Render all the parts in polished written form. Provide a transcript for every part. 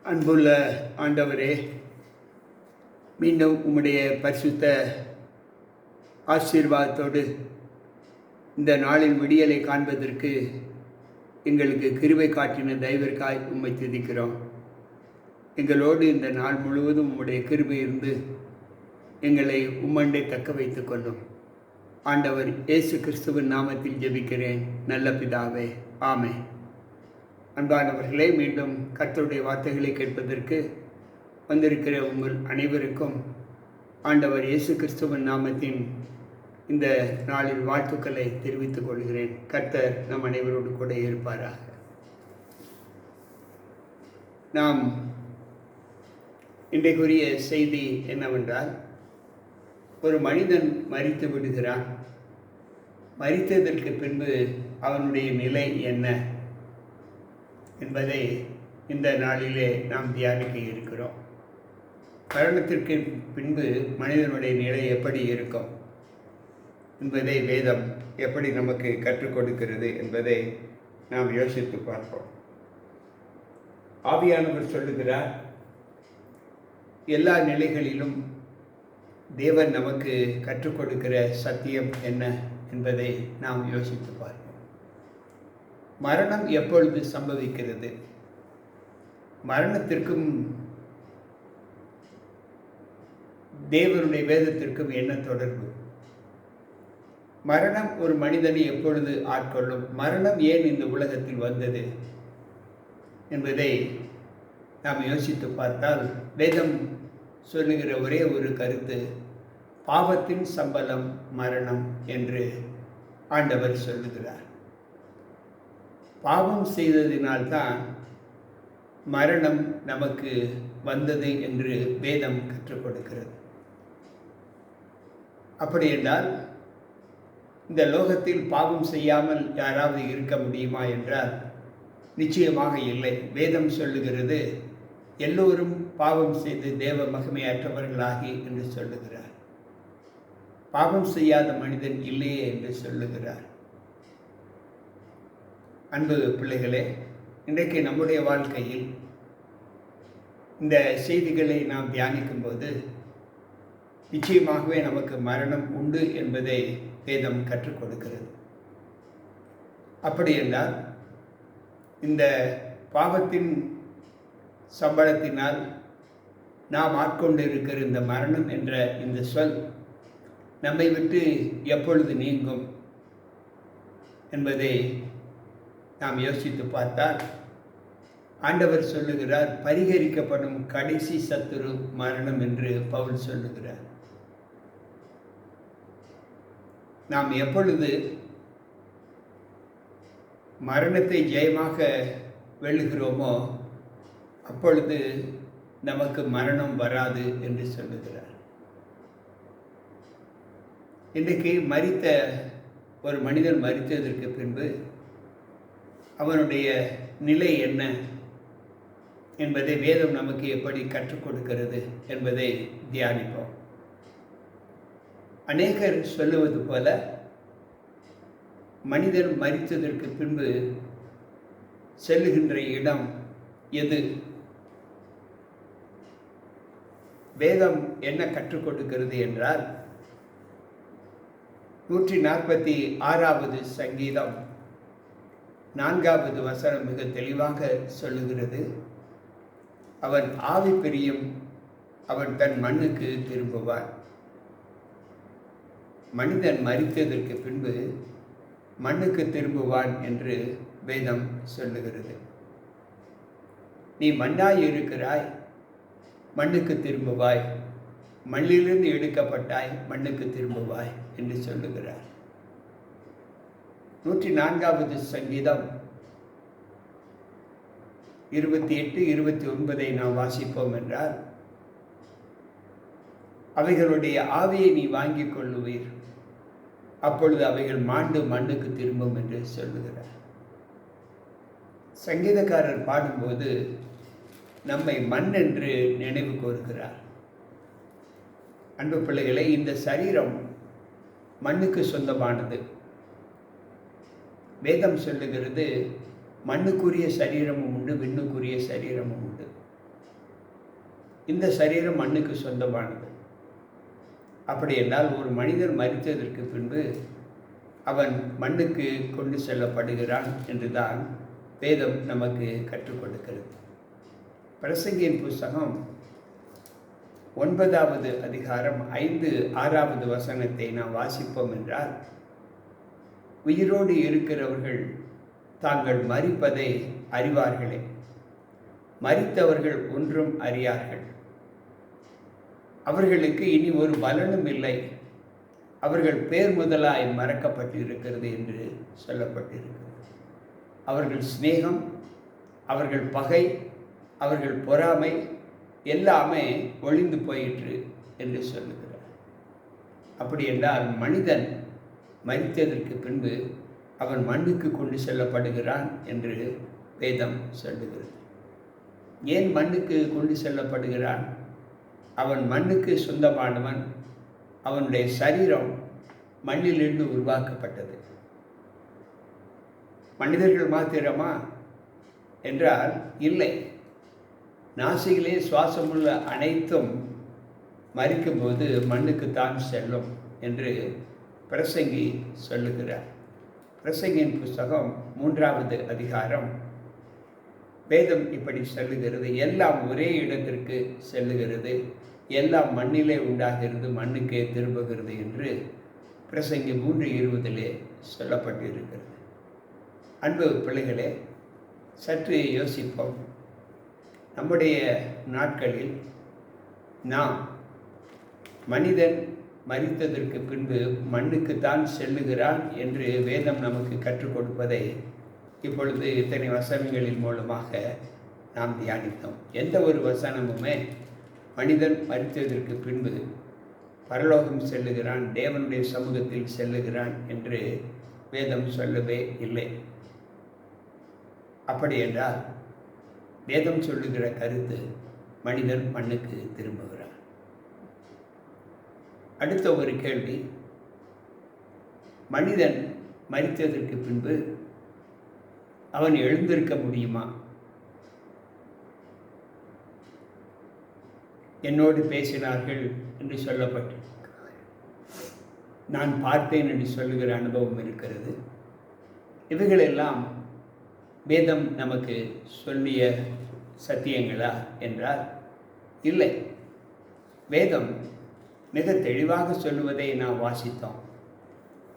அன்புள்ள ஆண்டவரே, மீண்டும் உம்முடைய பரிசுத்த ஆசீர்வாதத்தோடு இந்த நாளின் விடியலை காண்பதற்கு எங்களுக்கு கிருபை காட்டின தயவிற்காய் உம்மை துதிக்கிறோம். எங்களோடு இந்த நாள் முழுவதும் உம்முடைய கிருபை இருந்து எங்களை உம்மண்டை தக்க வைத்துக் கொள்ளும். ஆண்டவர் இயேசு கிறிஸ்துவின் நாமத்தில் ஜெபிக்கிறேன் நல்ல பிதாவே, ஆமென். அன்பானவர்களே, மீண்டும் கர்த்தருடைய வார்த்தைகளை கேட்பதற்கு வந்திருக்கிற உங்கள் அனைவருக்கும் ஆண்டவர் இயேசு கிறிஸ்துவின் நாமத்தின் இந்த நாளில் வாழ்த்துக்களை தெரிவித்துக் கொள்கிறேன். கர்த்தர் நம் அனைவரோடு கூட இருப்பாராக. நாம் இன்றைக்குரிய செய்தி என்னவென்றால், ஒரு மனிதன் மரித்து விடுகிறான். மரித்ததற்கு பின்பு அவனுடைய நிலை என்ன என்பதை இந்த நாளிலே நாம் தியானிக்க இருக்கிறோம். மரணத்திற்கு பின்பு மனிதனுடைய நிலை எப்படி இருக்கும் என்பதை வேதம் எப்படி நமக்கு கற்றுக் கொடுக்கிறது என்பதை நாம் யோசித்து பார்ப்போம். ஆவியானவர் சொல்லுகிறார், எல்லா நிலைகளிலும் தேவன் நமக்கு கற்றுக் கொடுக்கிற சத்தியம் என்ன என்பதை நாம் யோசித்து பார்ப்போம். மரணம் எப்பொழுது சம்பவிக்கிறது? மரணத்திற்கும் தேவனுடைய வேதத்திற்கும் என்ன தொடர்பு? மரணம் ஒரு மனிதனை எப்பொழுது ஆட்கொள்ளும்? மரணம் ஏன் இந்த உலகத்தில் வந்தது என்பதை நாம் யோசித்து பார்த்தால், வேதம் சொல்லுகிற ஒரே ஒரு கருத்து, பாவத்தின் சம்பளம் மரணம் என்று ஆண்டவர் சொல்லுகிறார். பாவம் செய்ததினால்தான் மரணம் நமக்கு வந்தது என்று வேதம் கற்றுக் கொடுக்கிறது. அப்படி என்றால் இந்த லோகத்தில் பாவம் செய்யாமல் யாராவது இருக்க முடியுமா என்றால் நிச்சயமாக இல்லை. வேதம் சொல்லுகிறது, எல்லோரும் பாவம் செய்து தேவ மகிமையற்றவர்களாகி என்று சொல்லுகிறார். பாவம் செய்யாத மனிதன் இல்லையே என்று சொல்லுகிறார். அன்பு பிள்ளைகளே, இன்றைக்கு நம்முடைய வாழ்க்கையில் இந்த செய்திகளை நாம் தியானிக்கும் போது நிச்சயமாகவே நமக்கு மரணம் உண்டு என்பதை வேதம் கற்றுக் கொடுக்கிறது. அப்படி என்றால் இந்த பாவத்தின் சம்பளத்தினால் நாம் ஆட்கொண்டு இருக்கிற இந்த மரணம் என்ற இந்த சொல் நம்மை விட்டு எப்பொழுது நீங்கும் என்பதை நாம் யோசித்து பார்த்தால், ஆண்டவர் சொல்லுகிறார், பரிகரிக்கப்படும் கடைசி சத்துரு மரணம் என்று பவுல் சொல்லுகிறார். நாம் எப்பொழுது மரணத்தை ஜெயமாக வெல்லுகிறோமோ அப்பொழுது நமக்கு மரணம் வராது என்று சொல்லுகிறார். இன்றைக்கு மரித்த ஒரு மனிதன் மரித்ததற்கு பின்பு அவனுடைய நிலை என்ன என்பதை வேதம் நமக்கு எப்படி கற்றுக் கொடுக்கிறது என்பதை தியானிப்போம். அநேகர் சொல்லுவது போல, மனிதன் மரித்ததற்கு பின்பு செல்லுகின்ற இடம் எது? வேதம் என்ன கற்றுக் கொடுக்கிறது என்றால், 146வது சங்கீதம் 4வது வசனம் மிக தெளிவாக சொல்லுகிறது, அவன் ஆவி பிரியும், அவன் தன் மண்ணுக்கு திரும்புவான். மனிதன் மரித்ததற்கு பின்பு மண்ணுக்கு திரும்புவான் என்று வேதம் சொல்லுகிறது. நீ மண்ணாய் இருக்கிறாய், மண்ணுக்கு திரும்புவாய், மண்ணிலிருந்து எடுக்கப்பட்டாய், மண்ணுக்கு திரும்புவாய் என்று சொல்லுகிறார். 104வது சங்கீதம் 28, 29 நாம் வாசிப்போம் என்றால், அவைகளுடைய ஆவியை நீ வாங்கிக் கொள்ளுவீர், அப்பொழுது அவைகள் மாண்டு மண்ணுக்கு திரும்பும் என்று சொல்லுகிறார். சங்கீதக்காரர் பாடும்போது நம்மை மண் என்று நினைவு கூறுகிறார். அன்பு பிள்ளைகளை, இந்த சரீரம் மண்ணுக்கு சொந்தமானது. வேதம் சொல்லுகிறது, மண்ணுக்குரிய சரீரமும் உண்டு, விண்ணுக்குரிய சரீரமும் உண்டு. இந்த சரீரம் மண்ணுக்கு சொந்தமானது. அப்படி என்றால் ஒரு மனிதன் மரித்ததற்கு பின்பு அவன் மண்ணுக்கு கொண்டு செல்லப்படுகிறான் என்றுதான் வேதம் நமக்கு கற்றுக் கொடுக்கிறது. பிரசங்கியின் புஸ்தகம் 9வது அதிகாரம் 5-6வது வசனத்தை நாம் வாசிப்போம் என்றால், உயிரோடு இருக்கிறவர்கள் தாங்கள் மரிப்பதை அறிவார்களே, மரித்தவர்கள் ஒன்றும் அறியார்கள். அவர்களுக்கு இனி ஒரு பலனும் இல்லை, அவர்கள் பேர் முதலாய் மறக்கப்பட்டிருக்கிறது என்று சொல்லப்பட்டிருக்கிறது. அவர்கள் சிநேகம், அவர்கள் பகை, அவர்கள் பொறாமை எல்லாமே ஒழிந்து போயிற்று என்று சொல்லுகிறார். அப்படி என்றால் மனிதன் மரித்ததற்கு பின்பு அவன் மண்ணுக்கு கொண்டு செல்லப்படுகிறான் என்று வேதம் சொல்லுகிறது. ஏன் மண்ணுக்கு கொண்டு செல்லப்படுகிறான்? அவன் மண்ணுக்கு சொந்தமானவன். அவனுடைய சரீரம் மண்ணிலிருந்து உருவாக்கப்பட்டது. மனிதர்கள் மாத்திரமா என்றால் இல்லை. நாசியிலே சுவாசமுள்ள அனைத்தும் மரிக்கும்போது மண்ணுக்குத்தான் செல்லும் என்று பிரசங்கி சொல்லுகிறார். பிரசங்கியின் புஸ்தகம் 3வது அதிகாரம் வேதம் இப்படி சொல்லுகிறது. எல்லாம் ஒரே இடத்திற்கு செல்லுகிறது, எல்லாம் மண்ணிலே உண்டாகிறது, மண்ணுக்கே திரும்புகிறது என்று பிரசங்கி 3:20 சொல்லப்பட்டிருக்கிறது. அன்பு பிள்ளைகளே, சற்று யோசிப்போம். நம்முடைய நாட்களில் நாம் மனிதன் மரித்ததற்கு பின்பு மண்ணுக்குத்தான் செல்லுகிறான் என்று வேதம் நமக்கு கற்றுக் கொடுப்பதை இப்பொழுது இத்தனை வசனங்களின் மூலமாக நாம் தியானித்தோம். எந்த ஒரு வசனமுமே மனிதன் மரித்ததற்கு பின்பு பரலோகம் செல்லுகிறான், தேவனுடைய சமூகத்தில் செல்லுகிறான் என்று வேதம் சொல்லவே இல்லை. அப்படி என்றால் வேதம் சொல்லுகிற கருத்து மனிதன் மண்ணுக்கு திரும்புகிறான். அடுத்த ஒரு கேள்வி, மனிதன் மரித்ததற்கு பின்பு அவன் எழுந்திருக்க முடியுமா? என்னோடு பேசினார்கள் என்று சொல்லப்பட்டு நான் பார்த்தேன் என்று சொல்லுகிற அனுபவம் இருக்கிறது. இவைகளெல்லாம் வேதம் நமக்கு சொல்லிய சத்தியங்களா என்றால் இல்லை. வேதம் மிக தெளிவாக சொல்லுவதை நாம் வாசித்தோம்.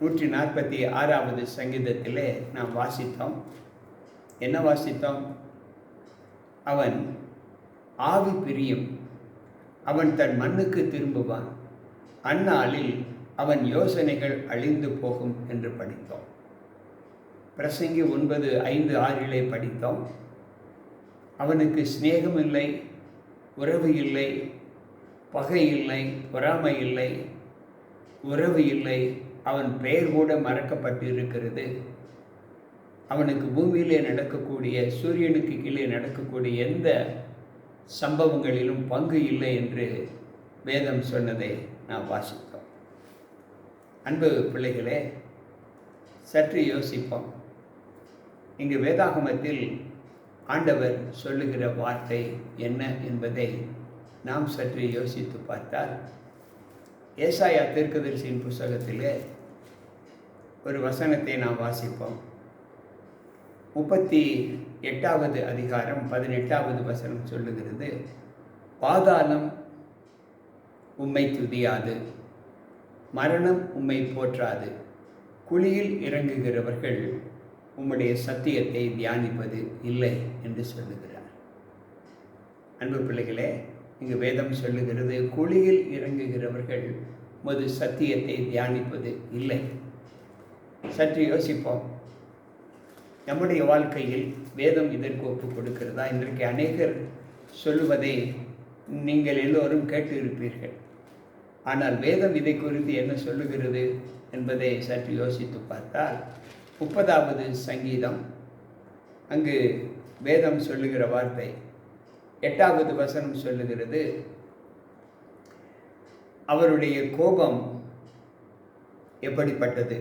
146வது சங்கீதத்திலே நாம் வாசித்தோம். என்ன வாசித்தோம்? அவன் ஆவி பிரியும், அவன் தன் மண்ணுக்கு திரும்புவான், அந்நாளில் அவன் யோசனைகள் அழிந்து போகும் என்று படித்தோம். பிரசங்கி 9:5-6 படித்தோம். அவனுக்கு சிநேகம் இல்லை, உறவு இல்லை, பகை இல்லை, பொறாமை இல்லை, உறவு இல்லை, அவன் பெயர் கூட மறக்கப்பட்டு இருக்கிறது. அவனுக்கு பூமியிலே நடக்கக்கூடிய, சூரியனுக்கு கீழே நடக்கக்கூடிய எந்த சம்பவங்களிலும் பங்கு இல்லை என்று வேதம் சொன்னதை நாம் வாசித்தோம். அன்பு பிள்ளைகளே, சற்று யோசிப்போம். இங்கு வேதாகமத்தில் ஆண்டவர் சொல்லுகிற வார்த்தை என்ன என்பதை நாம் சற்று யோசித்து பார்த்தால், ஏசாயா தீர்க்கதரிசியின் புஸ்தகத்திலே ஒரு வசனத்தை நாம் வாசிப்போம். 38வது அதிகாரம் 18வது வசனம் சொல்லுகிறது, பாதாளம் உம்மை துதியாது, மரணம் உம்மை போற்றாது, குழியில் இறங்குகிறவர்கள் உம்முடைய சத்தியத்தை தியானிப்பது இல்லை என்று சொல்லுகிறார். அன்பு பிள்ளைகளே, இங்கு வேதம் சொல்லுகிறது, குழியில் இறங்குகிறவர்கள் உமது சத்தியத்தை தியானிப்பது இல்லை. சற்று யோசிப்போம். நம்முடைய வாழ்க்கையில் வேதம் இதற்கு ஒப்புக் கொடுக்கிறதா? இன்றைக்கு அநேகர் சொல்லுவதை நீங்கள் எல்லோரும் கேட்டு இருப்பீர்கள். ஆனால் வேதம் இதை குறித்து என்ன சொல்லுகிறது என்பதை சற்று யோசித்து பார்த்தால், 30வது சங்கீதம், அங்கு வேதம் சொல்லுகிற வார்த்தை 8வது வசனம் சொல்லுகிறது, அவருடைய கோபம் எப்படிப்பட்டது?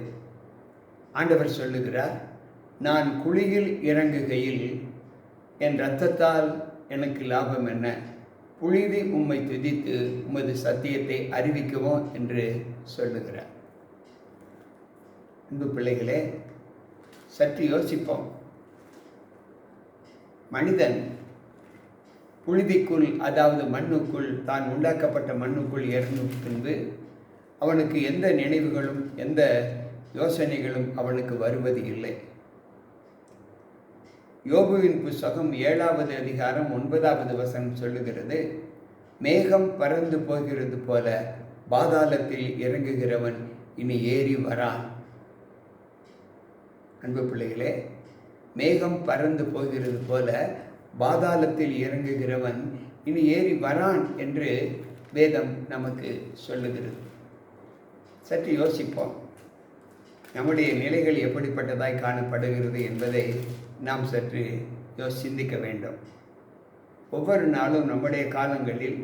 ஆண்டவர் சொல்லுகிறார், நான் குழியில் இறங்குகையில் என் இரத்தத்தால் எனக்கு லாபம் என்ன? புழுதி உம்மை துதித்து உமது சத்தியத்தை அறிவிக்குவோம் என்று சொல்லுகிறார். அன்பு பிள்ளைகளே, சற்று யோசிப்போம். மனிதன் புழுதிக்குள், அதாவது மண்ணுக்குள், தான் உண்டாக்கப்பட்ட மண்ணுக்குள் இறந்த பின்பு அவனுக்கு எந்த நினைவுகளும் எந்த யோசனைகளும் அவனுக்கு வருவது இல்லை. யோபுவின் புஸ்தகம் 7வது அதிகாரம் 9வது வசனம் சொல்லுகிறது, மேகம் பறந்து போகிறது போல பாதாளத்தில் இறங்குகிறவன் இனி ஏறி வரான். அன்பு பிள்ளைகளே, மேகம் பறந்து போகிறது போல பாதாளத்தில் இறங்குகிறவன் இனி ஏறி வரான் என்று வேதம் நமக்கு சொல்லுகிறது. சற்று யோசிப்போம். நம்முடைய நிலைகள் எப்படிப்பட்டதாய் காணப்படுகிறது என்பதை நாம் சற்று சிந்திக்க வேண்டும். ஒவ்வொரு நாளும் நம்முடைய காலங்களில்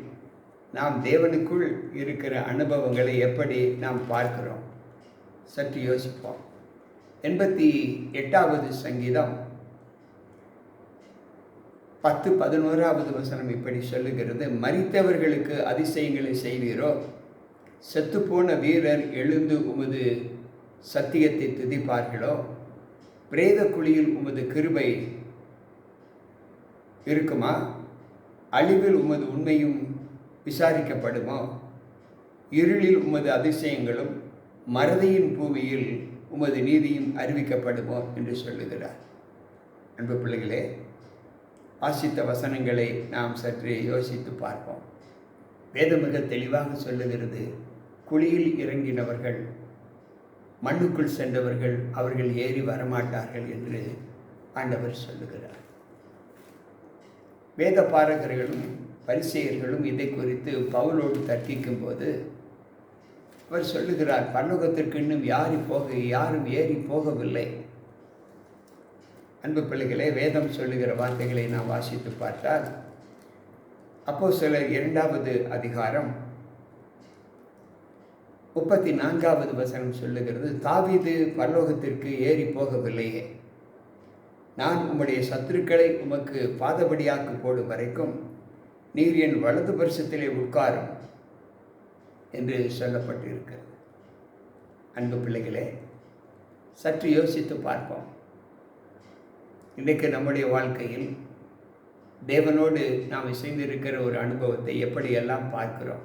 நாம் தேவனுக்குள் இருக்கிற அனுபவங்களை எப்படி நாம் பார்க்கிறோம், சற்று யோசிப்போம். 88வது சங்கீதம் 10-11வது வசனம் இப்படி சொல்லுகிறது, மரித்தவர்களுக்கு அதிசயங்களை செய்வீரோ, செத்துப்போன வீரர் எழுந்து உமது சத்தியத்தை துதிப்பார்களோ, பிரேத குழியில் உமது கிருபை இருக்குமா, அழிவில் உமது உண்மையும் விசாரிக்கப்படுமோ, இருளில் உமது அதிசயங்களும் மறதியின் பூமியில் உமது நீதியும் அறிவிக்கப்படுமோ என்று சொல்லுகிறார். அன்பு பிள்ளைகளே, வாசித்த வசனங்களை நாம் சற்று யோசித்து பார்ப்போம். வேதம் மிக தெளிவாக சொல்லுகிறது, குழியில் இறங்கினவர்கள், மண்ணுக்குள் சென்றவர்கள், அவர்கள் ஏறி வரமாட்டார்கள் என்று ஆண்டவர் சொல்லுகிறார். வேத பாரகர்களும் பரிசேயர்களும் இதை குறித்து பவுலோடு தர்க்கிக்கும் போது அவர் சொல்லுகிறார், பரலோகத்திற்கு இன்னும் யாரும் ஏறி போகவில்லை. அன்பு பிள்ளைகளே, வேதம் சொல்லுகிற வார்த்தைகளை நாம் வாசித்து பார்த்தால் அப்போஸ்தலர் 2வது அதிகாரம் 34வது வசனம் சொல்லுகிறது, தாவீது பரலோகத்திற்கு ஏறி போகவில்லையே, நான் உம்முடைய சத்துருக்களை உமக்கு பாதபடியாக்கு போடும் வரைக்கும் நீர் என் வலது பரிசத்திலே உட்காரும் என்று சொல்லப்பட்டிருக்கிறது. அன்பு பிள்ளைகளே, சற்று யோசித்து பார்ப்போம். இன்றைக்கு நம்முடைய வாழ்க்கையில் தேவனோடு நாம் செய்திருக்கிற ஒரு அனுபவத்தை எப்படியெல்லாம் பார்க்கிறோம்.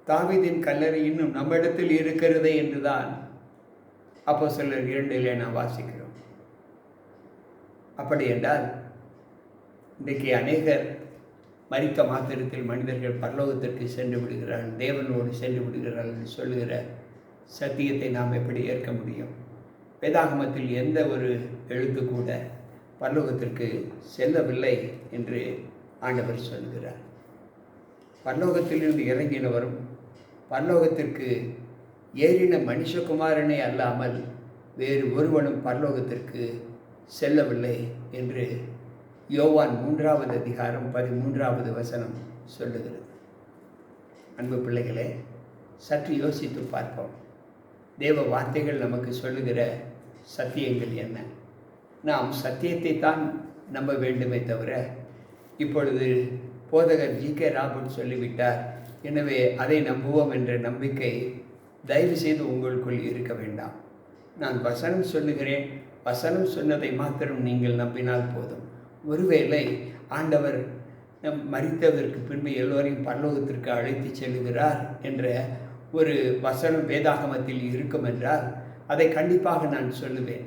தாவீதின் கல்லறை இன்னும் நம்மிடத்தில் இருக்கிறதே என்றுதான் அப்போஸ்தலர் 2 நாம் வாசிக்கிறோம். அப்படி என்றால் இன்றைக்கு அநேகர் மரித்த மாத்திரத்தில் மனிதர்கள் பரலோகத்திற்கு சென்று விடுகிறார்கள், தேவனோடு சென்று விடுகிறார்கள் என்று சொல்லுகிற சத்தியத்தை நாம் எப்படி ஏற்க முடியும்? வேதாகமத்தில் எந்த ஒரு எழுத்து கூட பரலோகத்திற்கு செல்லவில்லை என்று ஆண்டவர் சொல்கிறார். பரலோகத்திலிருந்து இறங்கினவரும் பரலோகத்திற்கு ஏறின மனுஷகுமாரனே அல்லாமல் வேறு ஒருவனும் பரலோகத்திற்கு செல்லவில்லை என்று யோவான் 3வது அதிகாரம் 13வது வசனம் சொல்லுகிறது. அன்பு பிள்ளைகளே, சற்று யோசித்து பார்ப்போம். தேவ வார்த்தைகள் நமக்கு சொல்லுகிற சத்தியங்கள் என்ன? நாம் சத்தியத்தை தான் நம்ப வேண்டுமே தவிர, இப்பொழுது போதகர் G.K. ராபர்ட் சொல்லிவிட்டார், எனவே அதை நம்புவோம் என்ற நம்பிக்கை தயவு செய்து உங்களுக்குள் இருக்க வேண்டாம். நான் வசனம் சொல்லுகிறேன், வசனம் சொன்னதை மாத்திரம் நீங்கள் நம்பினால் போதும். ஒருவேளை ஆண்டவர் மரித்ததற்கு பின்பு எல்லோரையும் பரலோகத்திற்கு அழைத்து செல்லுகிறார் என்ற ஒரு வசனம் வேதாகமத்தில் இருக்கும் என்றால் அதை கண்டிப்பாக நான் சொல்லுவேன்.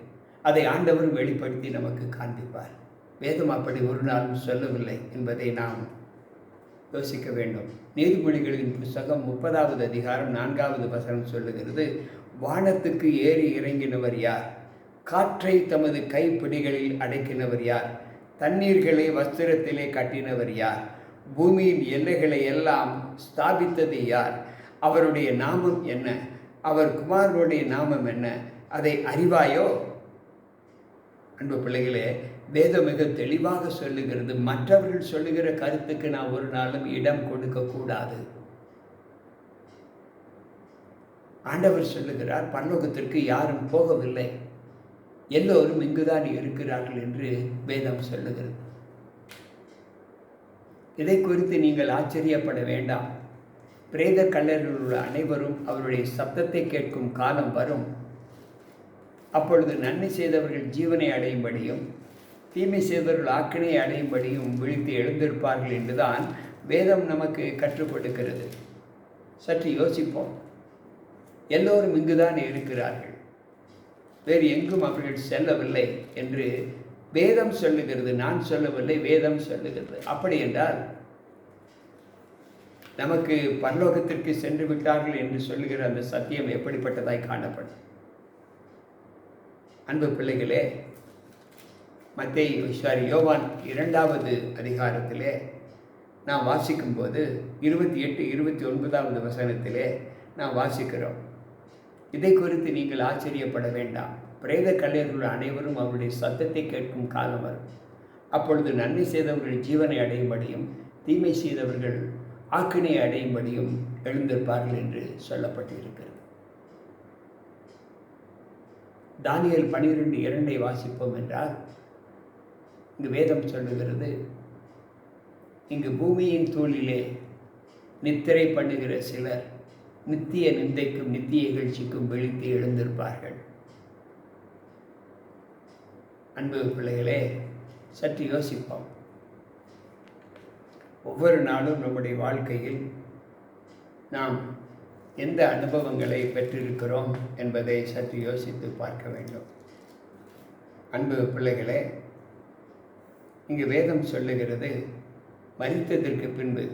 அதை ஆண்டவர் வெளிப்படுத்தி நமக்கு காண்பிப்பார். வேதம் அப்படி ஒரு நாளும் சொல்லவில்லை என்பதை நாம் யோசிக்க வேண்டும். நீதிமொழிகளின் புஸ்தகம் 30வது அதிகாரம் 4வது வசனம் சொல்லுகிறது, வானத்துக்கு ஏறி இறங்கினவர் யார்? காற்றை தமது கைப்பிடிகளில் அடக்கினவர் யார்? தண்ணீர்களை வஸ்திரத்திலே கட்டினவர் யார்? பூமியின் எல்லைகளை எல்லாம் ஸ்தாபித்தது யார்? அவருடைய நாமம் என்ன? அவர் குமாரனுடைய நாமம் என்ன? அதை அறிவாயோ? அன்பு பிள்ளைகளே, வேதம் மிக தெளிவாக சொல்லுகிறது, மற்றவர்கள் சொல்லுகிற கருத்துக்கு நான் ஒரு நாளும் இடம் கொடுக்கக்கூடாது. ஆண்டவர் சொல்லுகிறார், பரலோகத்திற்கு யாரும் போகவில்லை, எல்லோரும் இங்குதான் இருக்கிறார்கள் என்று வேதம் சொல்லுகிறது. இதை குறித்து நீங்கள் ஆச்சரியப்பட வேண்டாம். பிரேத கல்லறையில் உள்ள அனைவரும் அவருடைய சப்தத்தை கேட்கும் காலம் வரும். அப்பொழுது நன்மை செய்தவர்கள் ஜீவனை அடையும்படியும் தீமை செய்தவர்கள் ஆக்கினை அடையும்படியும் விழித்து எழுந்திருப்பார்கள் என்றுதான் வேதம் நமக்கு கற்றுக் கொடுக்கிறது. சற்று யோசிப்போம். எல்லோரும் இங்குதான் இருக்கிறார்கள், வேறு எங்கும் அவர்கள் செல்லவில்லை என்று வேதம் சொல்லுகிறது. நான் சொல்லவில்லை, வேதம் சொல்லுகிறது. அப்படி என்றால் நமக்கு பரலோகத்திற்கு சென்று விட்டார்கள் என்று சொல்லுகிற அந்த சத்தியம் எப்படிப்பட்டதாய் காணப்படும்? அன்பு பிள்ளைகளே, யோவான் 2வது அதிகாரத்திலே நாம் வாசிக்கும்போது 28, 29வது வசனத்திலே நாம் வாசிக்கிறோம். இதை குறித்து நீங்கள் ஆச்சரியப்பட வேண்டாம். பிரேத கல்லறையில் அனைவரும் அவருடைய சத்தத்தை கேட்கும் காலம் வரும். அப்பொழுது நன்மை செய்தவர்கள் ஜீவனை அடையும்படியும் தீமை செய்தவர்கள் ஆக்கினை அடையும்படியும் எழுந்திருப்பார்கள் என்று சொல்லப்பட்டிருக்கிறது. தானியேல் 12:2 வாசிப்போம் என்றால் இங்கு வேதம் சொல்லுகிறது, இங்கு பூமியின் தூளிலே நித்திரை பண்ணுகிற சிலர் நித்திய நிந்தைக்கும் நித்திய இகழ்ச்சிக்கும் விழித்து எழுந்திருப்பார்கள். அன்பு பிள்ளைகளே, சற்று யோசிப்போம். ஒவ்வொரு நாளும் நம்முடைய வாழ்க்கையில் நாம் எந்த அனுபவங்களை பெற்றிருக்கிறோம் என்பதை சற்று யோசித்து பார்க்க வேண்டும். அன்பு பிள்ளைகளே, இங்கு வேதம் சொல்லுகிறது, மரித்ததற்கு பின்பு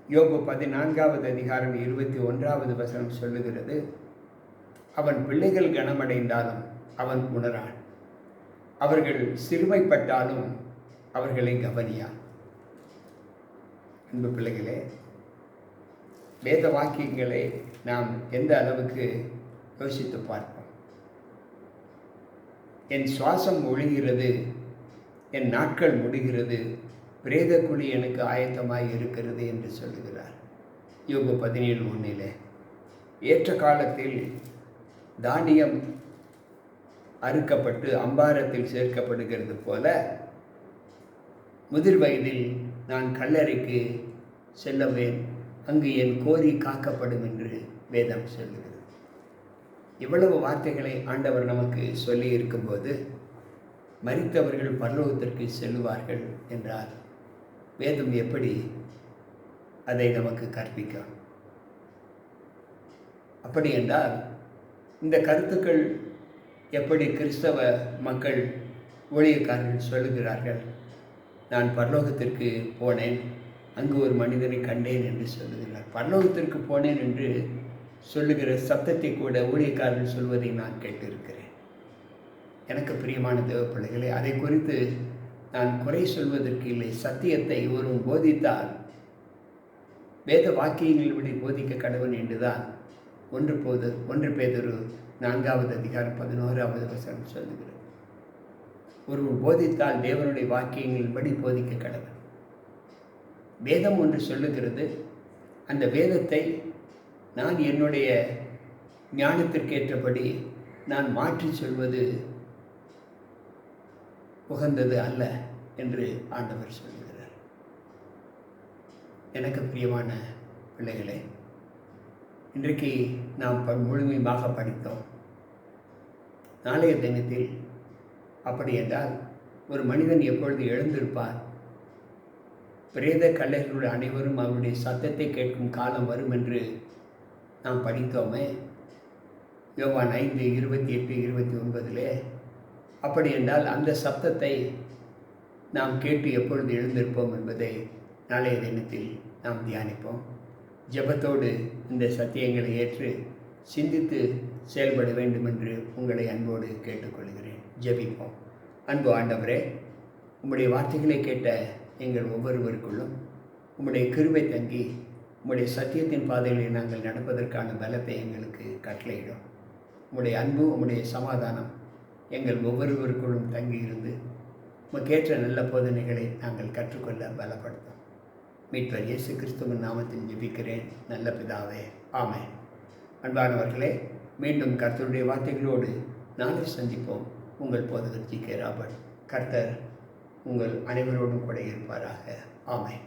யோபு 14வது அதிகாரம் 21வது வசனம் சொல்லுகிறது, அவன் பிள்ளைகள் கனமடைந்தாலும் அவன் உணரான், அவர்கள் சிறுமைப்பட்டாலும் அவர்களை கவனியான். அன்பு பிள்ளைகளே, வேத வாக்கியங்களை நாம் எந்த அளவுக்கு யோசித்து பார்ப்போம். என் சுவாசம் ஒழிகிறது, என் நாட்கள் முடிகிறது, பிரேத குழி எனக்கு ஆயத்தமாய் இருக்கிறது என்று சொல்லுகிறார் யோபு 17:1. ஏற்ற காலத்தில் தானியம் அறுக்கப்பட்டு அம்பாரத்தில் சேர்க்கப்படுகிறது போல முதிர் வயதில் நான் கல்லறைக்கு செல்லவேன், அங்கு என் கோரி காக்கப்படும் என்று வேதம் சொல்லுகிறது. இவ்வளவு வார்த்தைகளை ஆண்டவர் நமக்கு சொல்லி இருக்கும்போது மரித்தவர்கள் பரலோகத்திற்கு செல்லுவார்கள் என்றால் வேதம் எப்படி அதை நமக்கு கற்பிக்கும்? அப்படி என்றால் இந்த கருத்துக்கள் எப்படி கிறிஸ்தவ மக்கள் ஊழியக்காரர்கள் சொல்லுகிறார்கள், நான் பரலோகத்திற்கு போனேன், அங்கு ஒரு மனிதனை கண்டேன் என்று சொல்லுகிறார். பரலோகத்திற்கு போனேன் என்று சொல்லுகிற சப்தத்தை கூட ஊழியக்காரர்கள் சொல்வதை நான் கேட்டிருக்கிறேன். எனக்கு பிரியமான தேவ பிள்ளைகளே, அதை குறித்து நான் குறை சொல்வதற்கு இல்லை. சத்தியத்தை ஒருவன் போதித்தால் வேத வாக்கியங்கள் விட போதிக்க கடவன் என்றுதான் 1 பேதுரு 4வது அதிகாரம் 11வது வசனம் சொல்லுகிறது. ஒருவன் போதித்தால் தேவனுடைய வாக்கியங்களின்படி போதிக்க கடவன். வேதம் ஒன்று சொல்லுகிறது, அந்த வேதத்தை நான் என்னுடைய ஞானத்திற்கேற்றபடி நான் மாற்றி சொல்வது உகந்தது அல்ல என்று ஆண்டவர் சொல்லுகிறார். எனக்கு பிரியமான பிள்ளைகளே, இன்றைக்கு நாம் முழுமையாக படித்தோம். நாளைய தினத்தில் அப்படி என்றால் ஒரு மனிதன் எப்பொழுது எழுந்திருப்பார்? பிரேத கல்லறைகளுடைய அனைவரும் அவருடைய சத்தத்தை கேட்கும் காலம் வரும் என்று நாம் படித்தோமே, யோவான் 5:28-29. அப்படி என்றால் அந்த சப்தத்தை நாம் கேட்டு எப்பொழுது எழுந்திருப்போம் என்பதை நாளைய தினத்தில் நாம் தியானிப்போம். ஜெபத்தோடு இந்த சத்தியங்களை ஏற்று சிந்தித்து செயல்பட வேண்டும் என்று உங்களை அன்போடு கேட்டுக்கொள்கிறேன். ஜெபிப்போம். அன்பு ஆண்டவரே, உம்முடைய வார்த்தைகளை கேட்ட எங்கள் ஒவ்வொருவருக்குள்ளும் உம்முடைய கிருபை தங்கி உம்முடைய சத்தியத்தின் பாதைகளில் நாங்கள் நடப்பதற்கான பலத்தை எங்களுக்கு கட்டளையிடும். உம்முடைய அன்பு, உம்முடைய சமாதானம் எங்கள் ஒவ்வொருவருக்குள்ளும் தங்கியிருந்து உமக்கேற்ற நல்ல போதனைகளை நாங்கள் கற்றுக்கொள்ள பலப்படுத்தும். மீட்பர் இயேசு கிறிஸ்துவின் நாமத்தில் ஜெபிக்கிறேன் நல்ல பிதாவே, ஆமென். அன்பானவர்களே, மீண்டும் கர்த்தருடைய வார்த்தைகளோடு நாளை சந்திப்போம். உங்கள் போதகர் ஜி.கே. ராபர்ட். கர்த்தர் உங்கள் அனைவரோடும் கூட இருப்பாராக. ஆமென்.